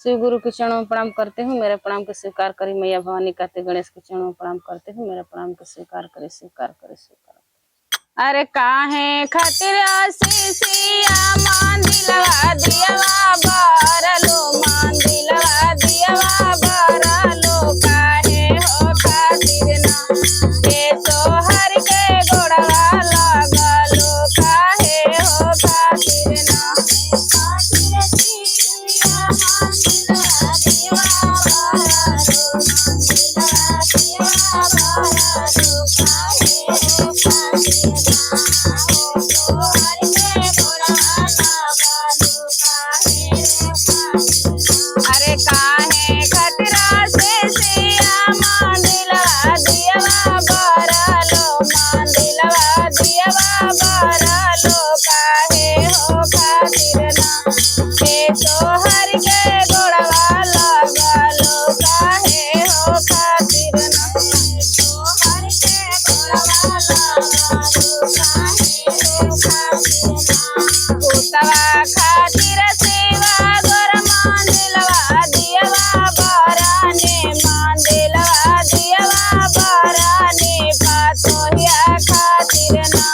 शिव गुरु के चरणों में प्रणाम करते हूँ, मेरे प्रणाम को स्वीकार करी। मैया भवानी कहते गणेश के चरणों में प्रणाम करते हूँ, मेरे प्रणाम को स्वीकार करे, स्वीकार करे, स्वीकार। अरे काहे खातिर आशीषिया मान दिलवा दियवा बरलो, मान दिलवा दियवा बरलो, काहे हो खातिर ना के सोहर के गोड़वा लगलो, काहे हो खातिर ना अरे काहे खतरा से सिया मान दिलवा दियवा बरलो, मान दिलवा दियवा बरलो, काहे हो खातिर ना के सोहर के गोड़वा लगलो, काहे हो खातिर ना सोहर के गोड़वा लगलो, काहे हो खातिर ना भूतवा खातिर सेवा गोर मान दिलवा दियवा बराने, मान दिलवा दियवा बराने, पातोहिया खातिर ना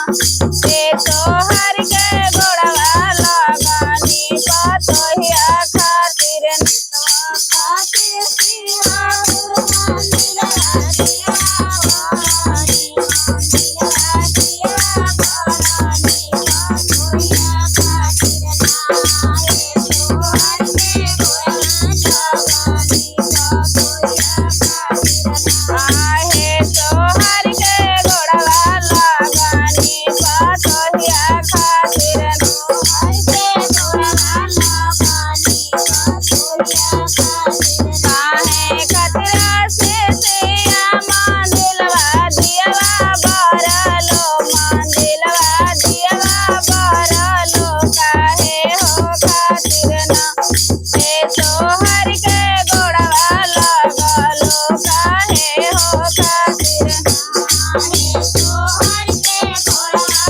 के सोहर के गोड़वा लगानी, पातोहिया खातिर ना खातिर सिया मान दिलवा दियवा बराने, मान दिलवा दियवा बराने, पातोहिया खातिर आहे सोहर के गोड़वा लगानी, पातोहिया खातिर काहे खतरा से सिया मान दिलवा दियवा बरलो, मान दिलवा दियवा बरलो, काहे हो खातिर ना के सोहर के गोड़वा लगलो, काहे हो खातिर ना सोहर के गोड़वा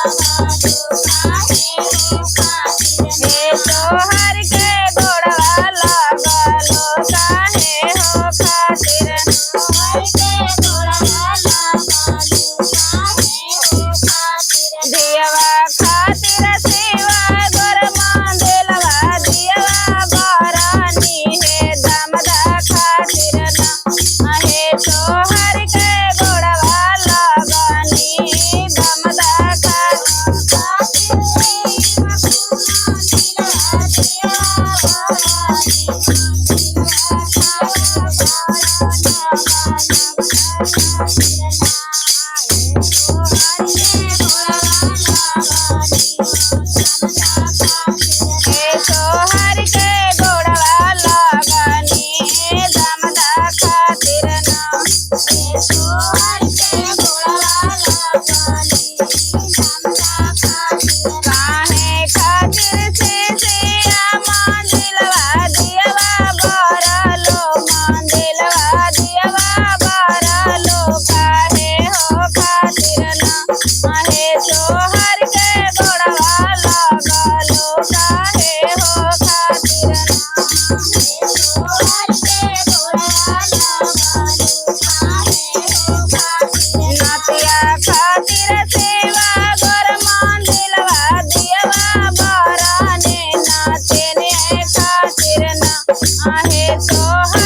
लगलो, काहे हो खातिर हे सोहर के गोड़वा लगलो, काहे हो खातिर सोहर के गोड़वा लगलो, काहे हो खातिर दियवा खातिर सेवा गोर मान दिलवा दियवा बरानी, हे दमदा खातिर ना हे सोहर के गोड़वा लगानी, दमदा खातिर सोहर के गोड़वा लगानी, दमदा खातिर ना सोहर के गोड़वा लगानी, दमदा खातिर काहे खातिर से सिया मान दिलवा दियवा बरलो, मान दिलवा दियवा बरलो, काहे हो खातिर ना हे सोहर के गोड़वा लगलो, काहे हो खातिर ना सोहर के गोड़वा लगलो, काहे हो खातिर नातिया खातिर सेवा गोर मान दिलवा दियवा बराने, नाचने खातिर ना आहे सोहर